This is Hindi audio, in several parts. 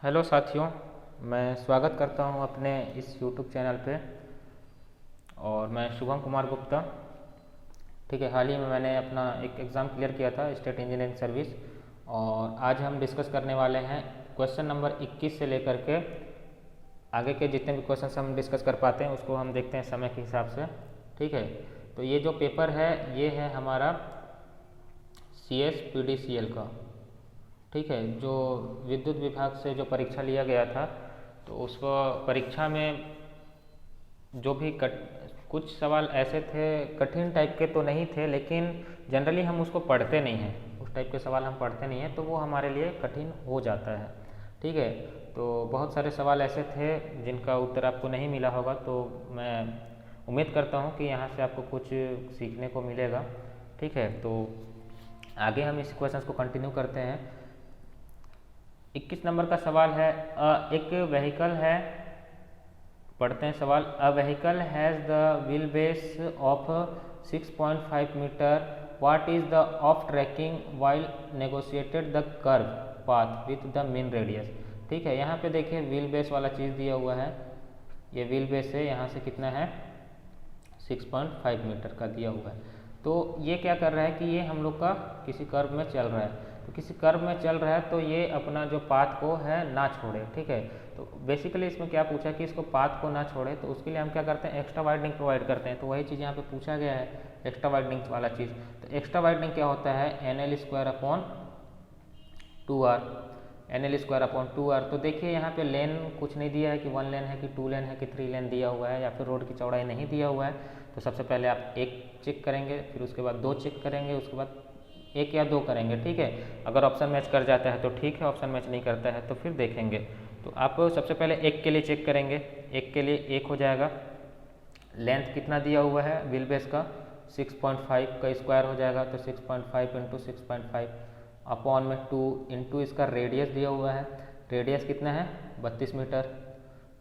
हेलो साथियों, मैं स्वागत करता हूं अपने इस यूट्यूब चैनल पे। और मैं शुभम कुमार गुप्ता। ठीक है, हाल ही में मैंने अपना एक एग्ज़ाम क्लियर किया था, स्टेट इंजीनियरिंग सर्विस। और आज हम डिस्कस करने वाले हैं क्वेश्चन नंबर 21 से लेकर के आगे के जितने भी क्वेश्चन हम डिस्कस कर पाते हैं उसको हम देखते हैं समय के हिसाब से। ठीक है, तो ये जो पेपर है ये है हमारा CSPDCL का। ठीक है, जो विद्युत विभाग से जो परीक्षा लिया गया था, तो उस परीक्षा में जो भी कुछ सवाल ऐसे थे, कठिन टाइप के तो नहीं थे, लेकिन जनरली हम उसको पढ़ते नहीं हैं, उस टाइप के सवाल हम पढ़ते नहीं हैं, तो वो हमारे लिए कठिन हो जाता है। ठीक है, तो बहुत सारे सवाल ऐसे थे जिनका उत्तर आपको नहीं मिला होगा, तो मैं उम्मीद करता हूँ कि यहाँ से आपको कुछ सीखने को मिलेगा। ठीक है, तो आगे हम इस क्वेश्चन को कंटिन्यू करते हैं। 21 नंबर का सवाल है, एक व्हीकल है, पढ़ते हैं सवाल। A vehicle has the wheel base of 6.5 metre, what is the of tracking while negotiated the curve path with the mean radius. ठीक है, यहाँ पे देखिए व्हील बेस वाला चीज़ दिया हुआ है, ये व्हील बेस है, यहाँ से कितना है 6.5 मीटर का दिया हुआ है। तो ये क्या कर रहा है कि ये हम लोग का किसी कर्व में चल रहा है, तो किसी कर्व में चल रहा है तो ये अपना जो पाथ को है ना छोड़े। ठीक है, तो बेसिकली इसमें क्या पूछा कि इसको पाथ को ना छोड़े, तो उसके लिए हम क्या करते हैं, एक्स्ट्रा वाइडनिंग प्रोवाइड करते हैं। तो वही चीज़ यहाँ पे पूछा गया है, एक्स्ट्रा वाइडनिंग वाला चीज़। तो एक्स्ट्रा वाइडनिंग क्या होता है, NL² upon 2R, NL² upon 2R। तो देखिए यहाँ पे लेन कुछ नहीं दिया है कि 1 लेन है कि 2 लेन है कि 3 लेन दिया हुआ है, या फिर रोड की चौड़ाई नहीं दिया हुआ है। तो सबसे पहले आप एक चेक करेंगे, फिर उसके बाद 2 चेक करेंगे, उसके बाद 1 या 2 करेंगे। ठीक है, अगर ऑप्शन मैच कर जाता है तो ठीक है, ऑप्शन मैच नहीं करता है तो फिर देखेंगे। तो आप सबसे पहले 1 के लिए चेक करेंगे, 1 के लिए 1 हो जाएगा। लेंथ कितना दिया हुआ है व्हील बेस का, 6.5 का स्क्वायर हो जाएगा, तो 6.5 इंटू 6.5 अपॉन में 2 इंटू इसका रेडियस दिया हुआ है, रेडियस कितना है 32 मीटर।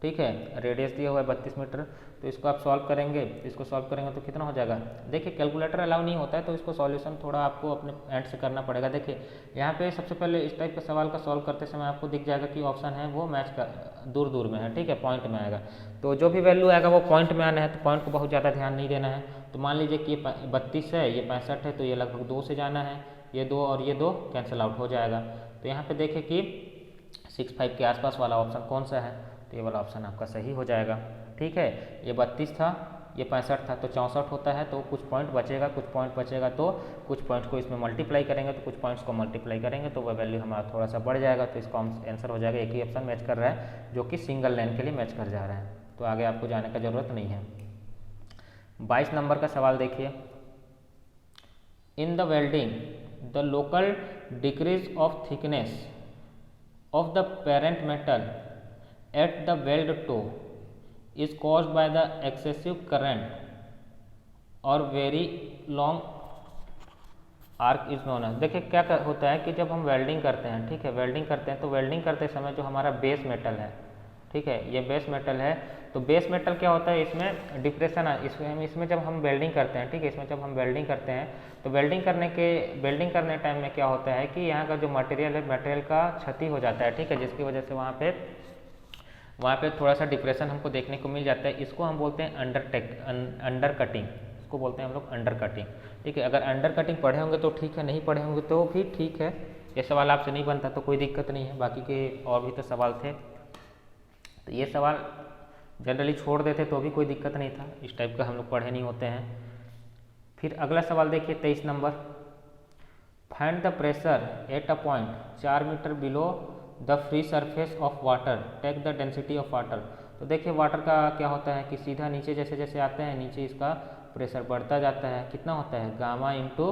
ठीक है, रेडियस दिया हुआ है 32 मीटर। तो इसको आप सॉल्व करेंगे, इसको सॉल्व करेंगे तो कितना हो जाएगा। देखिए कैलकुलेटर अलाउ नहीं होता है, तो इसको सॉल्यूशन थोड़ा आपको अपने एंड से करना पड़ेगा। देखिए यहाँ पे सबसे पहले इस टाइप का सवाल का सॉल्व करते समय आपको दिख जाएगा कि ऑप्शन है वो मैच कर दूर दूर में है। ठीक है, पॉइंट में आएगा, तो जो भी वैल्यू आएगा वो पॉइंट में आना है, तो पॉइंट को बहुत ज़्यादा ध्यान नहीं देना है। तो मान लीजिए कि ये 32 है, ये 65 है, तो ये लगभग 2 से जाना है, ये 2 और ये 2 कैंसिल आउट हो जाएगा। तो यहाँ पे देखें कि 6.5 के आसपास वाला ऑप्शन कौन सा है, तो ये वाला ऑप्शन आपका सही हो जाएगा। ठीक है, ये 32 था, ये 65 था, तो 64 होता है, तो कुछ पॉइंट बचेगा, कुछ पॉइंट बचेगा, तो कुछ पॉइंट्स को इसमें मल्टीप्लाई करेंगे, तो कुछ पॉइंट्स को मल्टीप्लाई करेंगे तो वह वैल्यू हमारा थोड़ा सा बढ़ जाएगा। तो इसका आंसर हो जाएगा, एक ही ऑप्शन मैच कर रहा है जो कि सिंगल लाइन के लिए मैच कर जा रहा है, तो आगे आपको जाने का जरूरत नहीं है। 22 नंबर का सवाल देखिए। In the welding the local decrease of thickness of the parent metal at the weld toe is caused by the excessive current or very long arc is known as। देखिए क्या होता है कि जब हम वेल्डिंग करते हैं, ठीक है, वेल्डिंग करते हैं, तो वेल्डिंग करते समय जो हमारा बेस मेटल है, ठीक है, ये बेस मेटल है, तो बेस मेटल क्या होता है, इसमें डिप्रेशन इसमें जब हम वेल्डिंग करते हैं, ठीक है, इसमें जब हम वेल्डिंग करते हैं तो वेल्डिंग करने टाइम में क्या होता है कि यहाँ का जो मटेरियल है, मटेरियल का क्षति हो जाता है। ठीक है, जिसकी वजह से वहाँ पे थोड़ा सा डिप्रेशन हमको देखने को मिल जाता है। इसको हम बोलते हैं अंडर कटिंग, इसको बोलते हैं हम लोग अंडर कटिंग। ठीक है, अगर अंडर कटिंग पढ़े होंगे तो ठीक है, नहीं पढ़े होंगे तो भी ठीक है, ये सवाल आपसे नहीं बनता तो कोई दिक्कत नहीं है, बाकी के और भी तो सवाल थे, तो ये सवाल जनरली छोड़ देते तो भी कोई दिक्कत नहीं था, इस टाइप का हम लोग पढ़े नहीं होते हैं। फिर अगला सवाल देखिए 23 नंबर। Find the pressure at a point 4 metre below the free surface of water, take the density of water. तो देखिए वाटर का क्या होता है कि सीधा नीचे जैसे जैसे आते हैं, नीचे इसका प्रेशर बढ़ता जाता है, कितना होता है गामा इंटू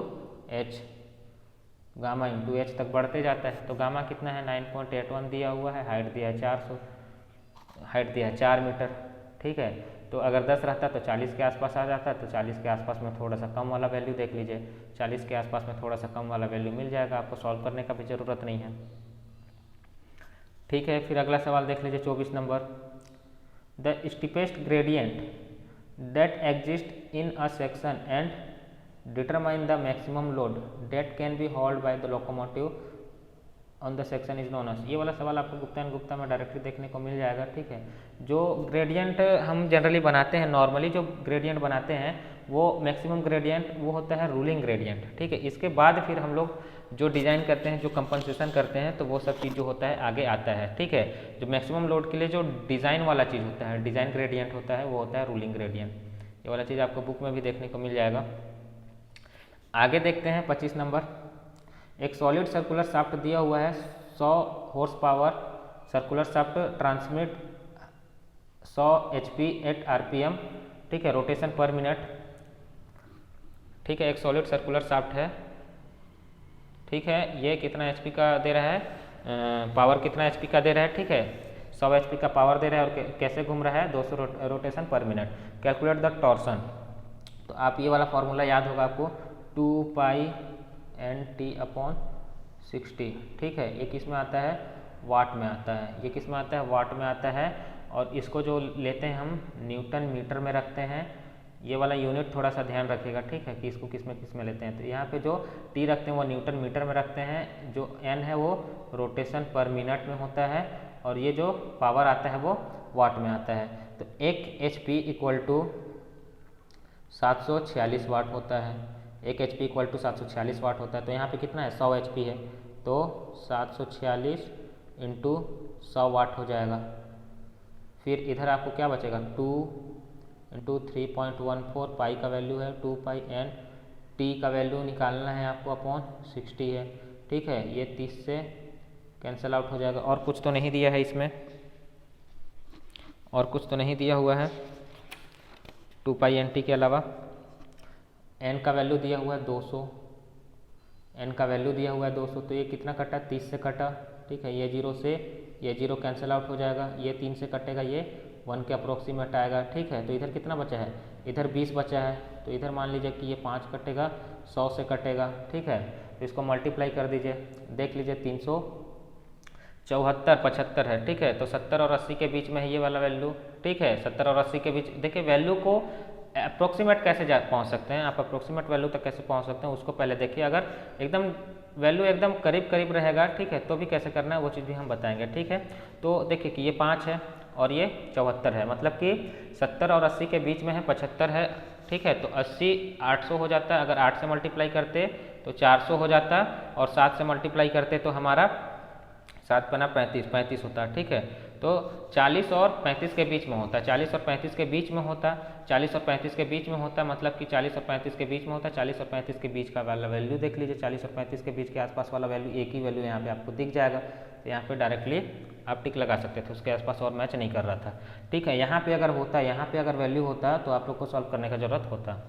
एच तक बढ़ते जाता है। तो गामा कितना है 9.81 दिया हुआ है, हाइट दिया है 4 मीटर। ठीक है, तो अगर 10 रहता तो 40 के आसपास आ जाता, तो 40 के आसपास में थोड़ा सा कम वाला वैल्यू देख लीजिए, 40 के आसपास में थोड़ा सा कम वाला वैल्यू मिल जाएगा, आपको सॉल्व करने का भी ज़रूरत नहीं है। ठीक है, फिर अगला सवाल देख लीजिए 24 नंबर। The steepest gradient that exist in a section and determine the maximum load that can be hauled by the locomotive on the section is known as, ये वाला सवाल आपको गुप्ता एंड गुप्ता में डायरेक्टली देखने को मिल जाएगा। ठीक है, जो ग्रेडियंट हम जनरली बनाते हैं, नॉर्मली जो ग्रेडियंट बनाते हैं वो मैक्सिमम ग्रेडियंट वो होता है रूलिंग ग्रेडियंट। ठीक है, इसके बाद फिर हम लोग जो डिज़ाइन करते हैं, जो कंपनसेशन करते हैं, तो वो सब चीज़ जो होता है आगे आता है। ठीक है, जो मैक्सिमम लोड के लिए जो डिज़ाइन वाला चीज़ होता है, डिज़ाइन ग्रेडियंट होता है, वो होता है रूलिंग ग्रेडियंट। ये वाला चीज़ आपको बुक में भी देखने को मिल जाएगा। आगे देखते हैं 25 नंबर। एक सॉलिड सर्कुलर शाफ्ट दिया हुआ है, 100 horse power circular shaft transmit 100 HP at RPM। ठीक है, रोटेशन पर मिनट। ठीक है, एक सॉलिड सर्कुलर शाफ्ट है। ठीक है, ये कितना HP का दे रहा है, पावर कितना HP का दे रहा है। ठीक है, 100 HP का पावर दे रहा है और कैसे घूम रहा है, 200 रोटेशन पर मिनट। कैलकुलेट द टॉर्सन, तो आप ये वाला फॉर्मूला याद होगा आपको, 2 पाई NT/60। ठीक है, ये किस में आता है, वाट में आता है। ये किस में आता है, वाट में आता है। और इसको जो लेते हैं हम न्यूटन मीटर में रखते हैं। ये वाला यूनिट थोड़ा सा ध्यान रखिएगा। ठीक है, कि इसको किस में लेते हैं, तो यहाँ पे जो T रखते हैं वो न्यूटन मीटर में रखते हैं, जो N है वो रोटेशन पर मिनट में होता है, और ये जो पावर आता है वो वाट में आता है। तो 1 HP इक्वल टू 746 वाट होता है। 1 HP इक्वल टू 746 वाट होता है। तो यहाँ पे कितना है, 100 HP है, तो 746 इंटू 100 वाट हो जाएगा। फिर इधर आपको क्या बचेगा, 2 इंटू 3.14 पाई का वैल्यू है, 2 पाई N, T का वैल्यू निकालना है आपको, अपॉन 60 है। ठीक है, ये 30 से कैंसिल आउट हो जाएगा। और कुछ तो नहीं दिया है इसमें, और कुछ तो नहीं दिया हुआ है 2 पाई NT के अलावा। N का वैल्यू दिया हुआ है 200, N का वैल्यू दिया हुआ है 200, तो ये कितना कटा, 30 से कटा। ठीक है, ये 0 से ये 0 कैंसिल आउट हो जाएगा, ये 3 से कटेगा, ये 1 के अप्रोक्सीमेट आएगा। ठीक है, तो इधर कितना बचा है, इधर 20 बचा है, तो इधर मान लीजिए कि ये 5 कटेगा, 100 से कटेगा। ठीक है, तो इसको मल्टीप्लाई कर दीजिए, देख लीजिए 374 75 है। ठीक है, तो 70 और 80 के बीच में है ये वाला वैल्यू। ठीक है, 70 और 80 के बीच। देखिए वैल्यू को अप्रोक्सीमेट कैसे पहुंच सकते हैं, आप अप्रोक्सीमेट वैल्यू तक कैसे पहुंच सकते हैं उसको पहले देखिए। अगर एकदम वैल्यू एकदम करीब करीब रहेगा, ठीक है, तो भी कैसे करना है वो चीज़ भी हम बताएंगे। ठीक है, तो देखिए कि ये 5 है और ये 74 है, मतलब कि 70 और 80 के बीच में है, 75 है। ठीक है, तो 80 800 हो जाता है, अगर 8 से मल्टीप्लाई करते तो 400 हो जाता, और 7 से मल्टीप्लाई करते तो हमारा 7 पना 35 होता है। ठीक है, तो 40 और 35 के बीच में होता है, 40 और 35 के बीच में होता है, 40 और 35 के बीच में होता है, मतलब कि 40 और 35 के बीच में होता है। 40 और 35 के बीच का वाला वैल्यू देख लीजिए, 40 और 35 के बीच के आसपास वाला वैल्यू, एक ही वैल्यू यहाँ पे आपको दिख जाएगा। तो यहाँ पे डायरेक्टली आप टिक लगा सकते थे, उसके आसपास और मैच नहीं कर रहा था। ठीक है, यहाँ पे अगर होता, यहाँ पे अगर वैल्यू होता तो आप लोग को सॉल्व करने का जरूरत होता।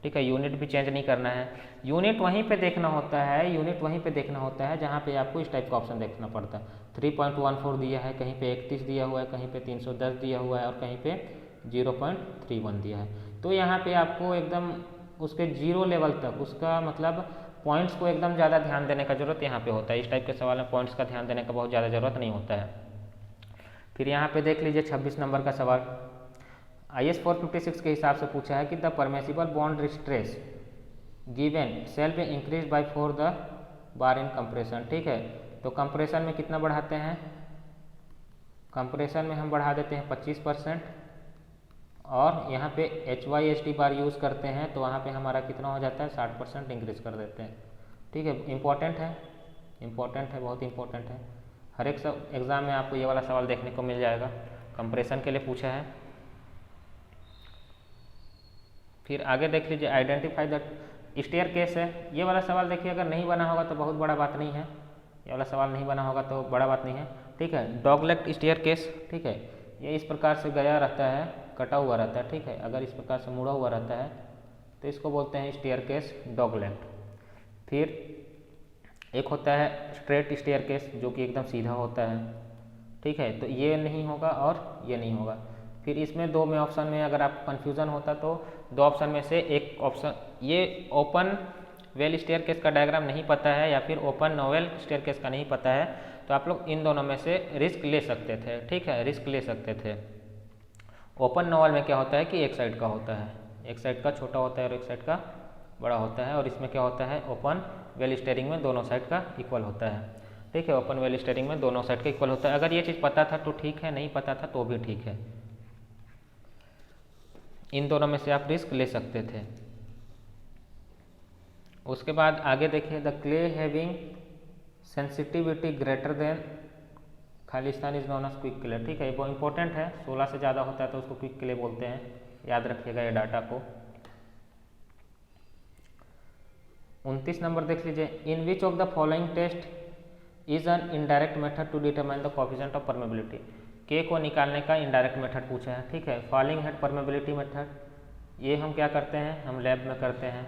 ठीक है, यूनिट भी चेंज नहीं करना है, यूनिट वहीं पे देखना होता है, यूनिट वहीं पे देखना होता है जहाँ पे आपको इस टाइप का ऑप्शन देखना पड़ता है। 3.14 दिया है, कहीं पे 31 दिया हुआ है, कहीं पे 310 दिया हुआ है, और कहीं पे 0.31 दिया है। तो यहाँ पे आपको एकदम उसके 0 लेवल तक, उसका मतलब पॉइंट्स को एकदम ज़्यादा ध्यान देने का जरूरत यहाँ पे होता है। इस टाइप के सवाल में पॉइंट्स का ध्यान देने का बहुत ज़्यादा जरूरत नहीं होता है। फिर यहाँ पे देख लीजिए 26 नंबर का सवाल, IS 456 के हिसाब से पूछा है कि the permissible bond stress given shall be increase by 4 the bar in compression. ठीक है, तो कंप्रेशन में कितना बढ़ाते हैं, कंप्रेशन में हम बढ़ा देते हैं 25%, और यहाँ पे HYSD बार यूज़ करते हैं तो वहाँ पे हमारा कितना हो जाता है, 60% इंक्रीज कर देते हैं। ठीक है, इम्पॉर्टेंट है, इम्पॉर्टेंट है, बहुत इंपॉर्टेंट है। हर एक सब एग्ज़ाम में आपको ये वाला सवाल देखने को मिल जाएगा, कंप्रेशन के लिए पूछा है। फिर आगे देख लीजिए, आइडेंटिफाई द स्टेयर केस है। ये वाला सवाल देखिए, अगर नहीं बना होगा तो बहुत बड़ा बात नहीं है, ये वाला सवाल नहीं बना होगा तो बड़ा बात नहीं है। ठीक है, डॉगलेग स्टेयर केस। ठीक है, ये इस प्रकार से गया रहता है, कटा हुआ रहता है। ठीक है, अगर इस प्रकार से मुड़ा हुआ रहता है तो इसको बोलते हैं स्टेयर केस डॉगलेग। फिर एक होता है स्ट्रेट स्टेयर केस, जो कि एकदम सीधा होता है। ठीक है, तो ये नहीं होगा और ये नहीं होगा। फिर इसमें 2 में ऑप्शन में अगर आप कन्फ्यूज़न होता तो 2 ऑप्शन में से एक ऑप्शन, ये ओपन वेल स्टेयर केस का डायग्राम नहीं पता है या फिर ओपन नोवेल स्टेयर केस का नहीं पता है, तो आप लोग इन दोनों में से रिस्क ले सकते थे। ठीक है, रिस्क ले सकते थे। ओपन नोवेल में क्या होता है कि एक साइड का होता है, एक साइड का छोटा होता है और एक साइड का बड़ा होता है, और इसमें क्या होता है, ओपन वेल स्टेयरिंग में दोनों साइड का इक्वल होता है। ठीक है। ओपन वेल स्टीयरिंग में दोनों साइड का इक्वल होता है। अगर ये चीज़ पता था तो ठीक है, नहीं पता था तो भी ठीक है, इन दोनों में से आप रिस्क ले सकते थे। उसके बाद आगे देखिए, the clay having sensitivity greater than खालिस्तान is known as quick clay. ठीक है, ये बहुत इंपॉर्टेंट है, 16 से ज़्यादा होता है तो उसको क्विक क्ले बोलते हैं, याद रखिएगा ये डाटा को। 29 नंबर देख लीजिए, in which of the following test is an indirect method to determine the coefficient of permeability. K को निकालने का इनडायरेक्ट मेथड पूछा है। ठीक है, फॉलिंग हेड परमेबिलिटी मेथड, ये हम क्या करते हैं, हम लैब में करते हैं।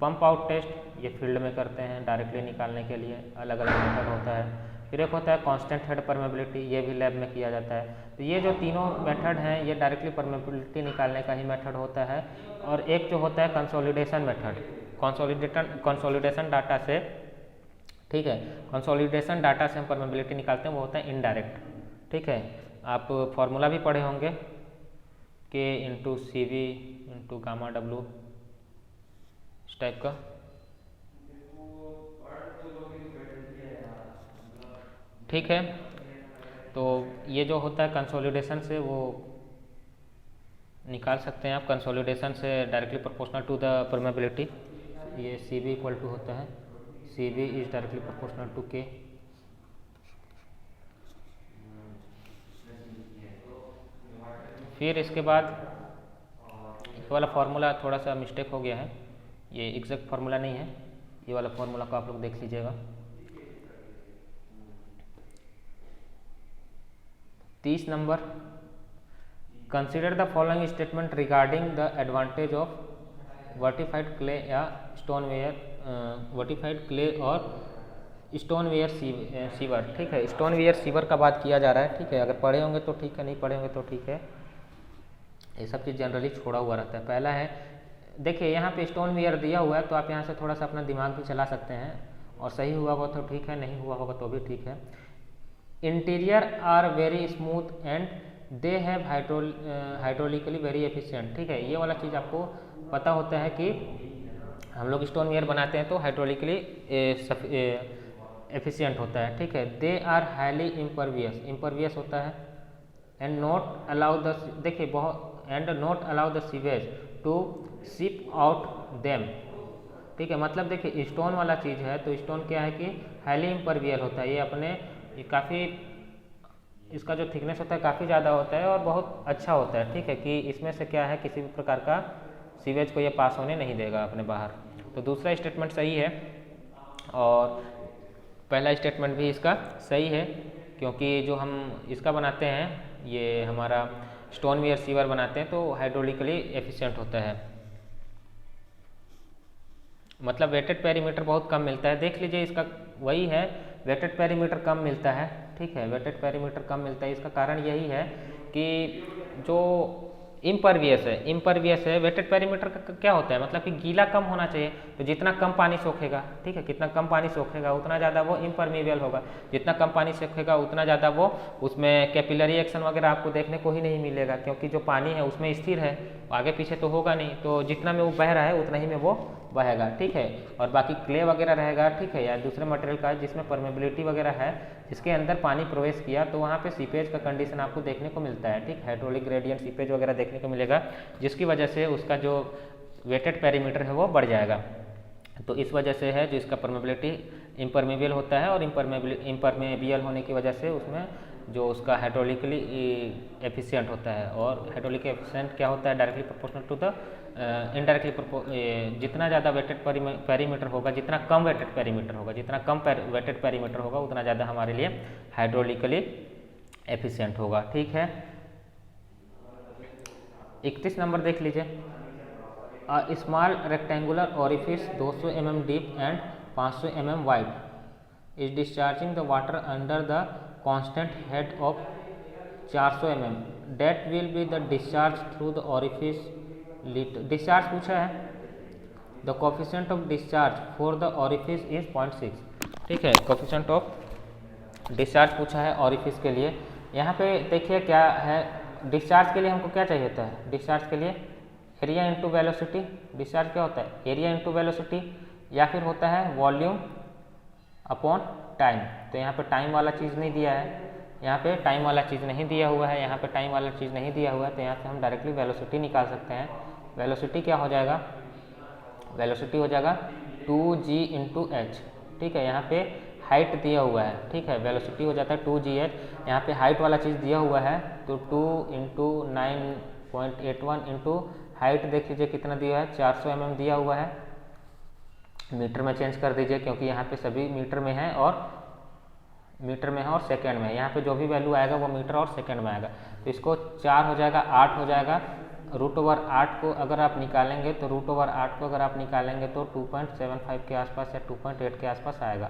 पंप आउट टेस्ट, ये फील्ड में करते हैं डायरेक्टली निकालने के लिए, अलग अलग मेथड होता है। फिर एक होता है कांस्टेंट हेड परमेबिलिटी, ये भी लैब में किया जाता है। तो ये जो तीनों मेथड हैं ये डायरेक्टली परमेबिलिटी निकालने का ही मेथड होता है। और एक जो होता है कंसोलिडेशन मेथड, कंसोलिडेशन डाटा से, ठीक है, कंसोलिडेशन डाटा से हम परमेबिलिटी निकालते हैं, वो होता है इनडायरेक्ट। ठीक है, आप फॉर्मूला भी पढ़े होंगे, K into C V into gamma W, इस टाइप का। ठीक है, तो ये जो होता है कंसोलिडेशन से वो निकाल सकते हैं आप, कंसोलिडेशन से directly proportional to the permeability. ये सी वी इक्वल टू होता है, C V is directly proportional to K. फिर इसके बाद ये वाला फार्मूला थोड़ा सा मिस्टेक हो गया है, ये एग्जैक्ट फार्मूला नहीं है, ये वाला फार्मूला को आप लोग देख लीजिएगा। 30 number, consider the following statement regarding the advantage of vitrified clay या स्टोनवेयर, वर्टिफाइड क्ले और स्टोनवेयर सीवर। ठीक है, स्टोनवेयर सीवर का बात किया जा रहा है। ठीक है, अगर पढ़े होंगे तो ठीक है, नहीं पढ़े होंगे तो ठीक है, ये सब चीज़ जनरली छोड़ा हुआ रहता है। पहला है, देखिए यहाँ पे स्टोनवेयर दिया हुआ है तो आप यहाँ से थोड़ा सा अपना दिमाग भी चला सकते हैं, और सही हुआ होगा तो ठीक है, नहीं हुआ होगा तो भी ठीक है। Interior are very smooth and they have hydraulically very efficient. ठीक है, ये वाला चीज़ आपको पता होता है कि हम लोग स्टोनवेयर बनाते हैं तो हाइड्रोलिकली एफिशिएंट होता है। ठीक है, they are highly impervious, impervious होता है, एंड नॉट अलाउ द, देखिए बहुत, and not allow the sewage to seep out them. ठीक है, मतलब देखिए स्टोन वाला चीज़ है तो स्टोन क्या है कि हाईली इम्परवियर होता है, ये अपने ये काफ़ी, इसका जो थिकनेस होता है काफ़ी ज़्यादा होता है और बहुत अच्छा होता है। ठीक है, कि इसमें से क्या है, किसी भी प्रकार का सीवेज को ये पास होने नहीं देगा अपने बाहर। तो दूसरा स्टेटमेंट सही है और पहला स्टेटमेंट भी इसका सही है, क्योंकि जो हम इसका बनाते हैं, ये हमारा स्टोनवेयर सीवर बनाते हैं तो हाइड्रोलिकली एफिशिएंट होता है, मतलब वेटेड पेरीमीटर बहुत कम मिलता है। देख लीजिए इसका वही है, वेटेड पेरीमीटर कम मिलता है। ठीक है, वेटेड पेरीमीटर कम मिलता है, इसका कारण यही है कि जो इम्परवियस है, वेटेड पेरीमीटर का क्या होता है, मतलब कि गीला कम होना चाहिए, तो जितना कम पानी सोखेगा, ठीक है, कितना कम पानी सोखेगा उतना ज़्यादा वो इम्परमीबल होगा, जितना कम पानी सोखेगा उतना ज़्यादा वो, उसमें कैपिलरी एक्शन वगैरह आपको देखने को ही नहीं मिलेगा, क्योंकि जो पानी है उसमें स्थिर है, आगे पीछे तो होगा नहीं, तो जितना में वो बह रहा है उतना ही में वो बहेगा। ठीक है, और बाकी क्ले वगैरह रहेगा, ठीक है, या दूसरे मटेरियल का जिसमें परमेबिलिटी वगैरह है, जिसके अंदर पानी प्रवेश किया तो वहाँ पे सीपेज का कंडीशन आपको देखने को मिलता है। ठीक, हाइड्रोलिक ग्रेडियंट सीपेज वगैरह देखने को मिलेगा, जिसकी वजह से उसका जो वेटेड पेरीमीटर है वो बढ़ जाएगा। तो इस वजह से है जो इसका परमेबिलिटी इम्परमेबल होता है, और इम्परमेबल होने की वजह से उसमें जो उसका हाइड्रोलिकली एफिशिएंट होता है। और हाइड्रोलिक एफिशिएंट क्या होता है, directly proportional to the indirectly, जितना ज़्यादा वेटेड पेरीमीटर होगा, जितना कम वेटेड पेरीमीटर होगा, जितना कम वेटेड पेरीमीटर होगा उतना ज़्यादा हमारे लिए हाइड्रोलिकली एफिशिएंट होगा। ठीक है, 31 नंबर देख लीजिए, a small rectangular orifice 200 mm deep and 500 mm wide is discharging the water under the constant head of 400 mm, that will be the discharge through the orifice litre. Discharge पूछा है, the coefficient of discharge for the orifice is 0.6। ठीक है, कोफिशिएंट ऑफ डिस्चार्ज पूछा है ओरिफिस के लिए। यहाँ पे देखिए क्या है, डिस्चार्ज के लिए हमको क्या चाहिए होता है, डिस्चार्ज के लिए एरिया इंटू वेलोसिटी। डिस्चार्ज क्या होता है, एरिया इंटू वेलोसिटी, या फिर होता है वॉल्यूम अपॉन टाइम। तो यहाँ पे टाइम वाला चीज़ नहीं दिया है, यहाँ पे टाइम वाला चीज़ नहीं दिया हुआ है, यहाँ पे टाइम वाला चीज़ नहीं दिया हुआ है, तो यहाँ से हम डायरेक्टली वेलोसिटी निकाल सकते हैं। वेलोसिटी क्या हो जाएगा, वेलोसिटी हो जाएगा 2g इंटू एच। ठीक है, यहाँ पे हाइट दिया हुआ है, ठीक है, वेलोसिटी हो जाता है 2gh। यहाँ पे हाइट वाला चीज़ दिया हुआ है तो 2 इंटू 9.81 इंटू हाइट देख लीजिए कितना दिया है, 400 mm दिया हुआ है। मीटर में चेंज कर दीजिए क्योंकि यहाँ पे सभी मीटर में है और सेकंड में है। यहाँ पे जो भी वैल्यू आएगा वो मीटर और सेकंड में आएगा। तो इसको 4 हो जाएगा, 8 हो जाएगा। √8 को अगर आप निकालेंगे तो √8 को अगर आप निकालेंगे तो 2.75 के आसपास या 2.8 के आसपास आएगा।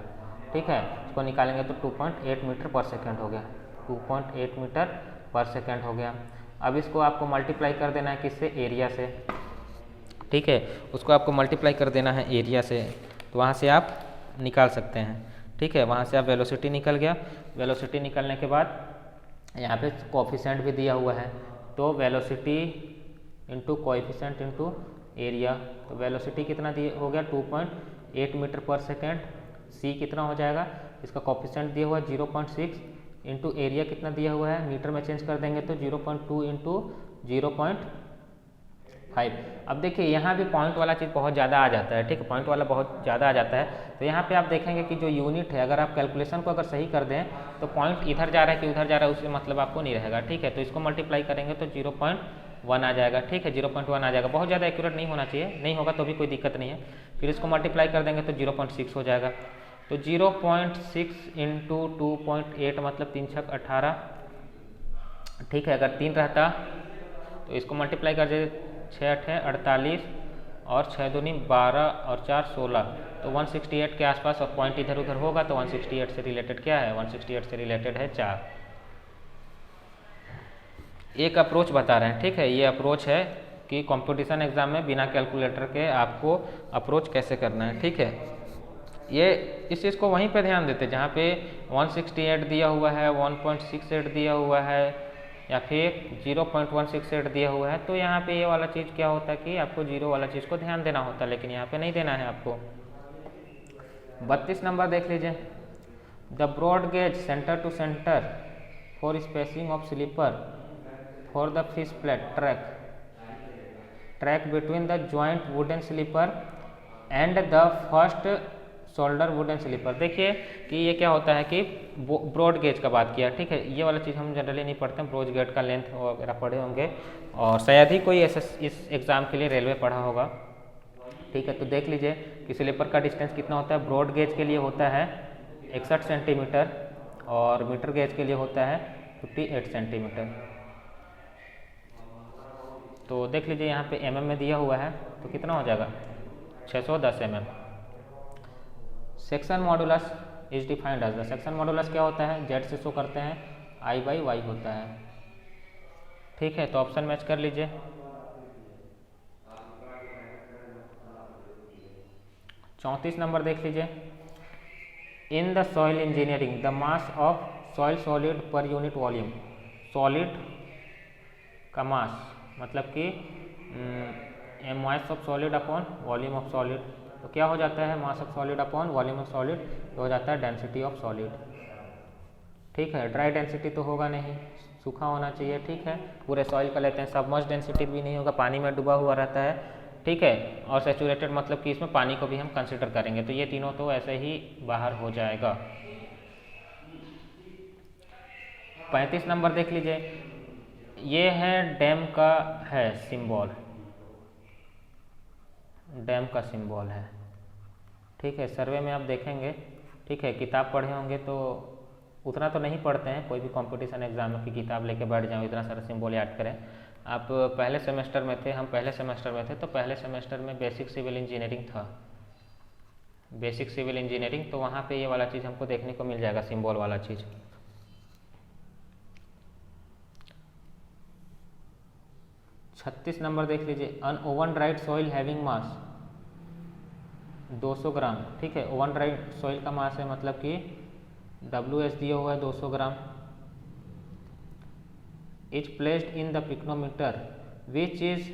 ठीक है, इसको निकालेंगे तो 2.8 मीटर पर सेकेंड हो गया, 2.8 मीटर पर सेकेंड हो गया। अब इसको आपको मल्टीप्लाई कर देना है किससे, एरिया से। ठीक है, उसको आपको मल्टीप्लाई कर देना है एरिया से, तो वहाँ से आप निकाल सकते हैं। ठीक है, वहाँ से आप वेलोसिटी निकल गया। वेलोसिटी निकलने के बाद यहाँ पे कोफिशिएंट भी दिया हुआ है, तो velocity into coefficient into area. तो वेलोसिटी कितना दिया हो गया, 2.8 मीटर पर सेकेंड। सी कितना हो जाएगा, इसका कोफिशिएंट दिया हुआ है 0.6 इंटू एरिया कितना दिया हुआ है, मीटर में चेंज कर देंगे तो 0.2 इंटू 0.5। अब देखिए यहाँ भी पॉइंट वाला चीज़ बहुत ज़्यादा आ जाता है। ठीक है, पॉइंट वाला बहुत ज़्यादा आ जाता है। तो यहाँ पे आप देखेंगे कि जो यूनिट है, अगर आप कैलकुलेशन को अगर सही कर दें तो पॉइंट इधर जा रहा है कि उधर जा रहा है उससे मतलब आपको नहीं रहेगा। ठीक है, तो इसको मल्टीप्लाई करेंगे तो 0.1 आ जाएगा। ठीक है, 0.1 आ जाएगा, बहुत ज़्यादा एक्यूरेट नहीं होना चाहिए, नहीं होगा तो भी कोई दिक्कत नहीं है। फिर इसको मल्टीप्लाई कर देंगे तो 0.6 हो जाएगा। तो 0.6 इंटू 2.8 मतलब 3 छक 18। ठीक है, अगर 3 रहता तो इसको मल्टीप्लाई कर दे, 6 8 48 और 6 दूनी 12 और 4 16, तो 168 के आसपास। और पॉइंट इधर उधर होगा तो 168 से रिलेटेड क्या है, 168 से रिलेटेड है 4। एक अप्रोच बता रहे हैं। ठीक है, ये अप्रोच है कि कंपटीशन एग्जाम में बिना कैलकुलेटर के आपको अप्रोच कैसे करना है। ठीक है, ये इस चीज़ को वहीं पे ध्यान देते जहाँ पे 168 दिया हुआ है, 1.68 दिया हुआ है या फिर 0.168 दिया हुआ है, तो यहाँ पे ये वाला चीज़ क्या होता है कि आपको जीरो वाला चीज़ को ध्यान देना होता है, लेकिन यहाँ पे नहीं देना है आपको। 32 नंबर देख लीजिए, the broad gauge centre to centre for spacing of sleeper for the fish plate track between the joint wooden sleeper and the first shoulder wooden sleeper. देखिए कि ये क्या होता है कि ब्रॉड गेज का बात किया। ठीक है, ये वाला चीज़ हम जनरली नहीं पढ़ते हैं, ब्रॉड गेज का लेंथ वगैरह पढ़े होंगे और शायद ही कोई इस एग्ज़ाम के लिए रेलवे पढ़ा होगा। ठीक है, तो देख लीजिए कि स्लीपर का डिस्टेंस कितना होता है। ब्रॉड गेज के लिए होता है 61 सेंटीमीटर और मीटर गेज के लिए होता है 58 सेंटीमीटर। तो देख लीजिए यहाँ पे mm में दिया हुआ है तो कितना हो जाएगा, 610 mm। Section modulus is defined as the, section modulus क्या होता है, जेड से शो करते हैं, I/Y होता है। ठीक है, तो ऑप्शन मैच कर लीजिए। 34 नंबर देख लीजिए, in the soil engineering the mass of soil solid per unit volume. Solid का मास मतलब कि mass of solid upon volume of solid, तो क्या हो जाता है, mass of solid upon volume of solid, तो हो जाता है डेंसिटी ऑफ सॉलिड। ठीक है, ड्राई डेंसिटी तो होगा नहीं, सूखा होना चाहिए। ठीक है, पूरे सॉइल का लेते हैं, सबमर्ज डेंसिटी भी नहीं होगा, पानी में डूबा हुआ रहता है। ठीक है, और सैचुरेटेड मतलब कि इसमें पानी को भी हम कंसिडर करेंगे, तो ये तीनों तो ऐसे ही बाहर हो जाएगा। 35 नंबर देख लीजिए, ये है डैम का है सिंबल, डैम का सिंबल है। ठीक है, सर्वे में आप देखेंगे। ठीक है, किताब पढ़े होंगे तो उतना तो नहीं पढ़ते हैं, कोई भी कंपटीशन एग्जाम की किताब लेके बैठ जाओ इतना सारा सिंबल याद करें। आप पहले सेमेस्टर में थे, हम पहले सेमेस्टर में थे, तो पहले सेमेस्टर में बेसिक सिविल इंजीनियरिंग था, बेसिक सिविल इंजीनियरिंग, तो वहाँ पे ये वाला चीज़ हमको देखने को मिल जाएगा, सिंबल वाला चीज़। 36 नंबर देख लीजिए, an oven dried soil having mass 200 gram. ठीक है, ओवन ड्राइड सॉइल का मास है मतलब कि WS दिया हुआ है 200 gram. Is placed in the pycnometer which is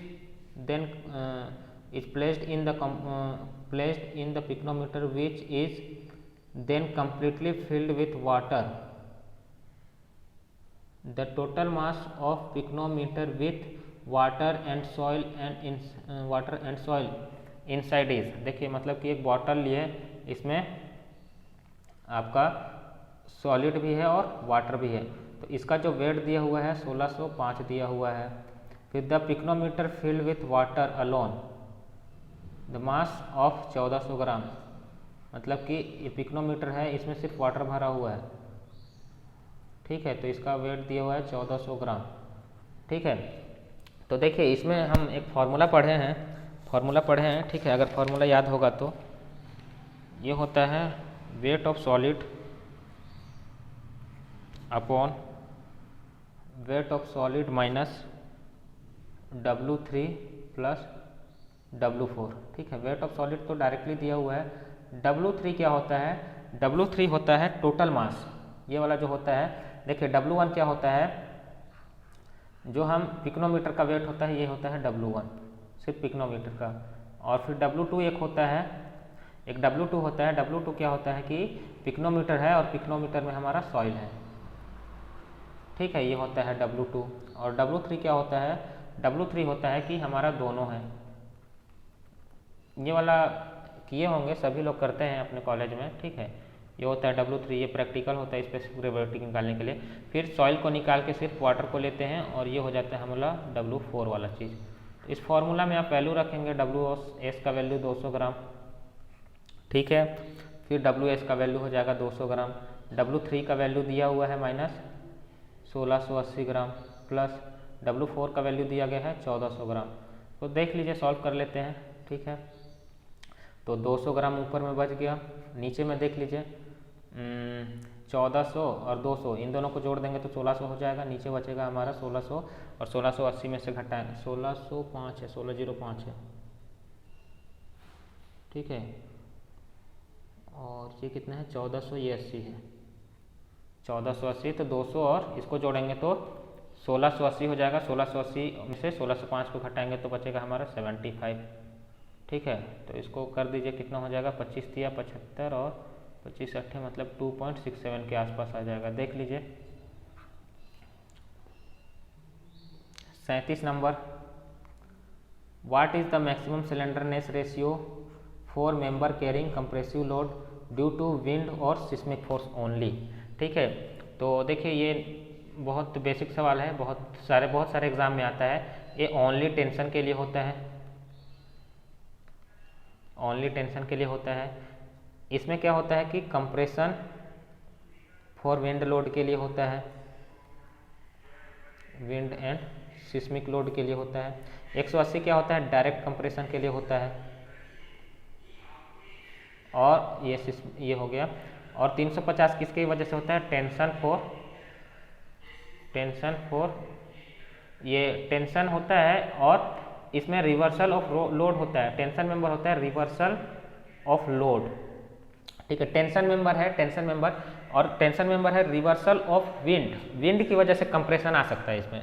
then is placed in the pycnometer which is then completely filled with water. The total mass of pycnometer with water and soil inside is, देखिए मतलब कि एक बॉटल लिए, इसमें आपका सॉलिड भी है और वाटर भी है, तो इसका जो वेट दिया हुआ है 1605 दिया हुआ है। फिर the pycnometer filled with water alone, the mass of 1400 ग्राम, मतलब कि ये पिक्नोमीटर है, इसमें सिर्फ वाटर भरा हुआ है, ठीक है, तो इसका वेट दिया हुआ है 1400 ग्राम, ठीक है। तो देखिए इसमें हम एक फार्मूला पढ़े हैं, ठीक है, अगर फार्मूला याद होगा तो ये होता है weight of solid upon weight of solid minus W3 plus W4, ठीक है। वेट ऑफ सॉलिड तो डायरेक्टली दिया हुआ है। W3 क्या होता है? W3 होता है टोटल मास, ये वाला जो होता है। देखिए W1 क्या होता है, जो हम पिक्नोमीटर का वेट होता है ये होता है W1, सिर्फ पिक्नोमीटर का। और फिर W2 एक होता है, एक W2 होता है। W2 क्या होता है कि पिक्नोमीटर है और पिक्नोमीटर में हमारा सॉइल है, ठीक है, ये होता है W2। और W3 क्या होता है? W3 होता है कि हमारा दोनों है। ये वाला किए होंगे, सभी लोग करते हैं अपने कॉलेज में, ठीक है। ये होता है W3, ये प्रैक्टिकल होता है स्पेसिफिक ग्रेविटी निकालने के लिए। फिर सॉइल को निकाल के सिर्फ वाटर को लेते हैं और ये हो जाता है हमारा W4 वाला चीज़। तो इस फॉर्मूला में आप वैल्यू रखेंगे, WS का वैल्यू 200 ग्राम, ठीक है। फिर WS का वैल्यू हो जाएगा 200 ग्राम, W3 का वैल्यू दिया हुआ है माइनस 1680 ग्राम, प्लस W4 का वैल्यू दिया गया है 1400 ग्राम। तो देख लीजिए, सॉल्व कर लेते हैं, ठीक है। तो 200 ग्राम ऊपर में बच गया, नीचे में देख लीजिए 1400 और 200, इन दोनों को जोड़ देंगे तो 1600 हो जाएगा। नीचे बचेगा हमारा 1600 और 1680 में से घटाएंगे 1605 है, 1605 है, ठीक है। और ये कितना है 1400, ये 80 है, 1480। तो 200 और इसको जोड़ेंगे तो 1680 हो जाएगा। 1680 में से 1605 को घटाएंगे तो बचेगा हमारा 75, ठीक है। तो इसको कर दीजिए, कितना हो जाएगा 25 दिया 75 और 25 8 मतलब 2.67 के आसपास आ जाएगा। देख लीजिए 37 number, what is the maximum slenderness ratio for member carrying compressive load due to wind और सिस्मिक फोर्स ओनली, ठीक है। तो देखिए ये बहुत बेसिक सवाल है, बहुत सारे एग्जाम में आता है। ये ओनली टेंशन के लिए होता है, ओनली टेंशन के लिए होता है। इसमें क्या होता है कि कंप्रेशन फॉर विंड लोड के लिए होता है, विंड एंड सिस्मिक लोड के लिए होता है। 180 क्या होता है? डायरेक्ट कंप्रेशन के लिए होता है, और ये हो गया। और 350 किसकी वजह से होता है? टेंशन फॉर ये टेंशन होता है, और इसमें रिवर्सल ऑफ लोड होता है। टेंशन मेंबर होता है रिवर्सल ऑफ लोड, ठीक है। टेंशन मेंबर है, टेंशन मेंबर, और टेंशन मेंबर है रिवर्सल ऑफ विंड। विंड की वजह से कंप्रेशन आ सकता है इसमें,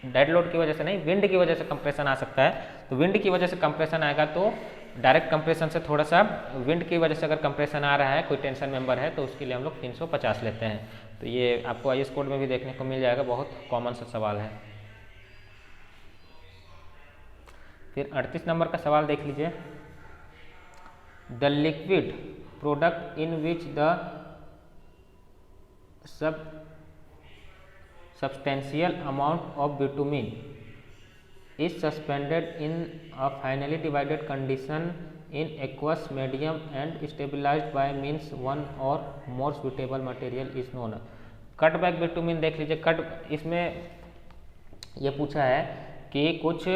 डेड लोड की वजह से नहीं, विंड की वजह से कंप्रेशन आ सकता है। तो विंड की वजह से कंप्रेशन आएगा, तो डायरेक्ट कंप्रेशन से थोड़ा सा विंड की वजह से अगर कंप्रेशन आ रहा है, कोई टेंशन मेंबर है, तो उसके लिए हम लोग 350 लेते हैं। तो ये आपको IAS कोड में भी देखने को मिल जाएगा, बहुत कॉमन सा सवाल है। फिर 38 नंबर का सवाल देख लीजिए, the liquid product in which the substantial amount of bitumen is suspended in a finely divided condition in aqueous medium and stabilized by means one or more suitable material is known। Cut back bitumen देख लीजिए, इसमें ये पूछा है कि कुछ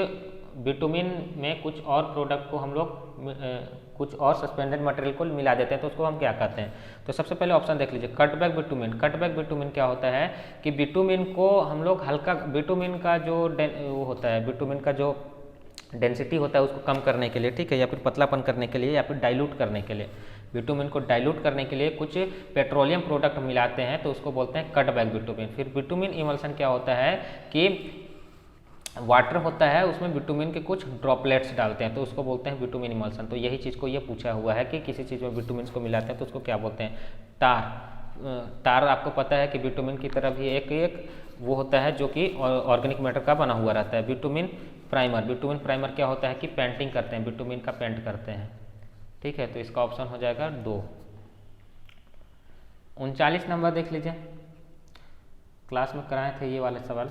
बिटुमिन में कुछ और प्रोडक्ट को हम लोग कुछ और सस्पेंडेड मटेरियल को मिला देते हैं, तो उसको हम क्या कहते हैं? तो सबसे पहले ऑप्शन देख लीजिए, कटबैक बिटुमिन। कटबैक बिटुमिन क्या होता है कि बिटुमिन को हम लोग हल्का, बिटुमिन का जो वो होता है, बिटुमिन का जो डेंसिटी होता है उसको कम करने के लिए, ठीक है, या फिर पतलापन करने के लिए, या फिर डाइल्यूट करने के लिए, बिटुमिन को डाइल्यूट करने के लिए कुछ पेट्रोलियम प्रोडक्ट मिलाते हैं, तो उसको बोलते हैं कटबैक बिटुमिन। फिर बिटुमिन इमल्सन क्या होता है कि वाटर होता है उसमें बिटुमिन के कुछ ड्रॉपलेट्स डालते हैं तो उसको बोलते हैं बिटुमिन इमल्सन। तो यही चीज़ को ये पूछा हुआ है कि किसी चीज़ में बिटुमिन को मिलाते हैं तो उसको क्या बोलते हैं, टार आपको पता है कि बिटुमिन की तरह भी एक वो होता है जो कि ऑर्गेनिक मैटर का बना हुआ रहता है। बिटुमिन प्राइमर क्या होता है कि पेंटिंग करते हैं, बिटुमिन का पेंट करते हैं। ठीक है, तो इसका ऑप्शन हो जाएगा 2। 39 नंबर देख लीजिए, क्लास में कराए थे ये वाले सवाल।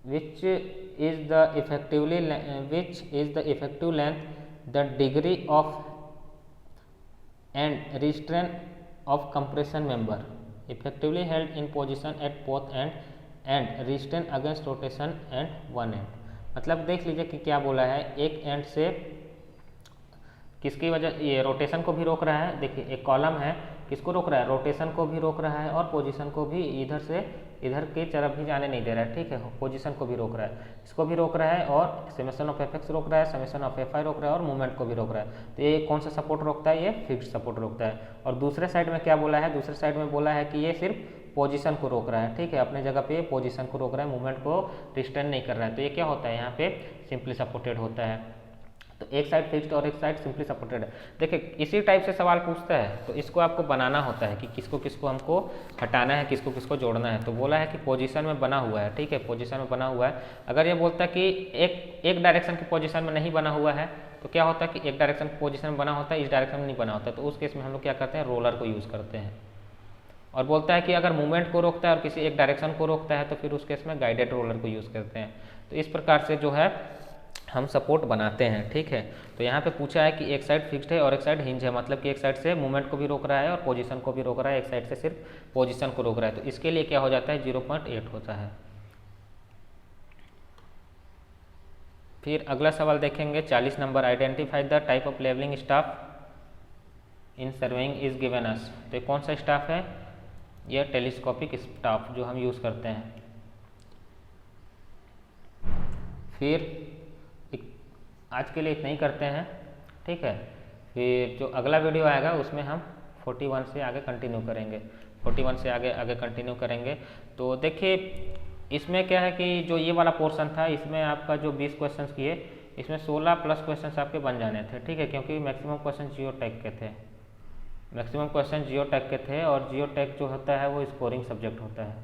which is the effective length, the degree of and restraint of compression member effectively held in position at both end and restraint against rotation and one end। मतलब देख लीजिए कि क्या बोला है, एक एंड से किसकी वजह, ये रोटेशन को भी रोक रहा है। देखिए एक कॉलम है, किसको रोक रहा है, रोटेशन को भी रोक रहा है और पोजीशन को भी इधर से इधर की तरफ भी जाने नहीं दे रहा है। ठीक है, पोजीशन को भी रोक रहा है, इसको भी रोक रहा है और समेशन ऑफ एफ रोक रहा है, समेशन ऑफ एफ रोक रहा है और मूवमेंट को भी रोक रहा है। तो ये कौन सा सपोर्ट रोकता है, ये फिक्स्ड सपोर्ट रोकता है। और दूसरे साइड में क्या बोला है, दूसरे साइड में बोला है कि ये सिर्फ पोजीशन को रोक रहा है। ठीक है, अपने जगह पे पोजीशन को रोक रहा है, मूवमेंट को रिस्ट्रेन नहीं कर रहा है। तो ये क्या होता है, यहाँ पे सिंपली सपोर्टेड होता है। तो एक साइड फिक्स्ड और एक साइड सिंपली सपोर्टेड है। देखिए इसी टाइप से सवाल पूछता है तो इसको आपको बनाना होता है कि किसको किसको हमको हटाना है, किसको किसको जोड़ना है। तो बोला है कि पोजीशन में बना हुआ है। ठीक है, पोजीशन में बना हुआ है। अगर ये बोलता है कि एक डायरेक्शन की पोजीशन में नहीं बना हुआ है तो क्या होता है कि एक डायरेक्शन की पोजीशन में बना होता है, इस डायरेक्शन में नहीं बना होता है। तो उस केस में हम लोग क्या करते हैं, रोलर को यूज़ करते हैं। और बोलता है कि अगर मूवमेंट को रोकता है और किसी एक डायरेक्शन को रोकता है तो फिर उस केस में गाइडेड रोलर को यूज़ करते हैं। तो इस प्रकार से जो है हम सपोर्ट बनाते हैं। ठीक है, तो यहाँ पे पूछा है कि एक साइड फिक्स्ड है और एक साइड हिंज है, मतलब कि एक साइड से मूवमेंट को भी रोक रहा है और पोजीशन को भी रोक रहा है, एक साइड से सिर्फ पोजीशन को रोक रहा है। तो इसके लिए क्या हो जाता है, 0.8 होता है। फिर अगला सवाल देखेंगे 40 number, identify the type of levelling staff in surveying is given us. तो ये कौन सा स्टाफ है, यह टेलीस्कोपिक स्टाफ जो हम यूज़ करते हैं। फिर आज के लिए इतना ही करते हैं। ठीक है, फिर जो अगला वीडियो आएगा उसमें हम 41 से आगे कंटिन्यू करेंगे, 41 से आगे कंटिन्यू करेंगे। तो देखिए इसमें क्या है कि जो ये वाला पोर्शन था इसमें आपका जो 20 क्वेश्चंस किए, इसमें 16 प्लस क्वेश्चंस आपके बन जाने थे। ठीक है, क्योंकि मैक्सिमम क्वेश्चन जियो टैग के थे, मैक्सिमम क्वेश्चन जियो टैग के थे। और जियो टैग जो होता है वो स्कोरिंग सब्जेक्ट होता है,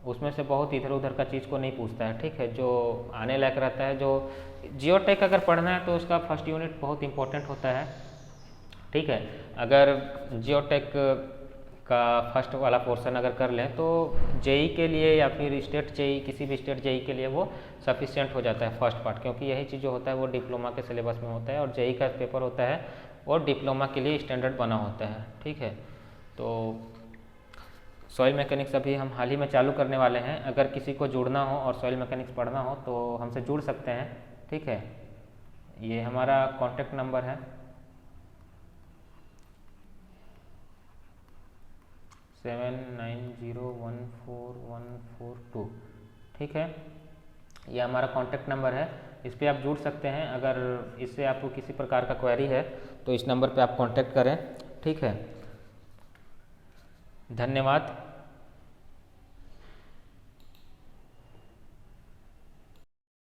उसमें से बहुत इधर उधर का चीज़ को नहीं पूछता है। ठीक है, जो आने लायक रहता है, जो जियो टैग अगर पढ़ना है तो उसका फर्स्ट यूनिट बहुत इंपॉर्टेंट होता है। ठीक है, अगर जियो टैग का फर्स्ट वाला पोर्शन अगर कर लें तो जेई के लिए या फिर स्टेट जेई, किसी भी स्टेट जेई के लिए वो सफिशिएंट हो जाता है फर्स्ट पार्ट, क्योंकि यही चीज़ जो होता है वो डिप्लोमा के सिलेबस में होता है और जेई का पेपर होता है और डिप्लोमा के लिए स्टैंडर्ड बना होता है। ठीक है, तो सॉइल मैकेनिक्स अभी हम हाल ही में चालू करने वाले हैं। अगर किसी को जुड़ना हो और सॉइल मैकेनिक्स पढ़ना हो तो हमसे जुड़ सकते हैं। ठीक है, ये हमारा कॉन्टैक्ट नंबर है 79014142। ठीक है, ये हमारा कॉन्टैक्ट नंबर है, इस पर आप जुड़ सकते हैं। अगर इससे आपको किसी प्रकार का क्वेरी है तो इस नंबर पे आप कांटेक्ट करें। ठीक है, धन्यवाद।